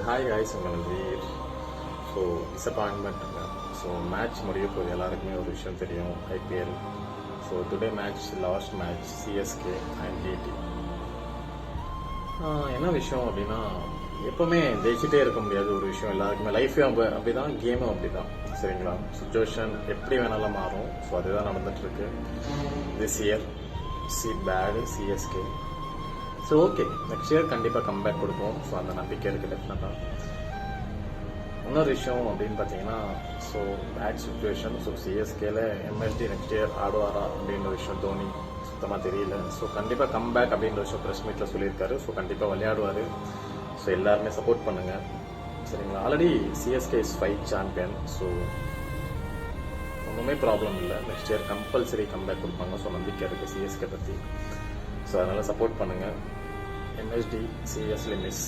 Hi guys, உங்கள் வீர். So டிசப்பாயின்மெண்ட்டுங்க. ஸோ மேட்ச் முடிய போது எல்லாருக்குமே ஒரு விஷயம் தெரியும், IPL. So today match, last match, CSK and DD. என்ன விஷயம் அப்படின்னா, எப்பவுமே ஜெயிச்சுட்டே இருக்க முடியாது. ஒரு விஷயம் எல்லாருக்குமே லைஃபே அப்படிதான், கேமும் அப்படிதான். சரிங்களா? சுச்சுவேஷன் எப்படி வேணாலும் மாறும். ஸோ அதுதான் நடந்துட்டு இருக்கு this year. Bad CSK. So okay, next year கண்டிப்பாக கம்பேக் கொடுப்போம். ஸோ அந்த நம்பிக்கை இருக்குது டெஃபினட்டாக. இன்னொரு விஷயம் அப்படின்னு பார்த்தீங்கன்னா, ஸோ பேட் சுச்சுவேஷன். ஸோ சிஎஸ்கேல எம்எஸ்டி நெக்ஸ்ட் இயர் ஆடுவாரா அப்படின்ற விஷயம் தோனி சுத்தமாக தெரியல. ஸோ கண்டிப்பாக கம்பேக் அப்படின்ற விஷயம் ப்ரெஸ் மீட்டில் சொல்லியிருக்காரு. ஸோ கண்டிப்பாக விளையாடுவார். ஸோ எல்லாருமே சப்போர்ட் பண்ணுங்கள். சரிங்களா? Already CSK is 5 champion. So ஒன்றுமே ப்ராப்ளம் இல்லை. நெக்ஸ்ட் இயர் கம்பல்சரி கம்பேக் கொடுப்பாங்க. ஸோ நம்பிக்கை இருக்குது சிஎஸ்கே பற்றி. ஸோ அதனால் சப்போர்ட் பண்ணுங்கள். MST seriously miss.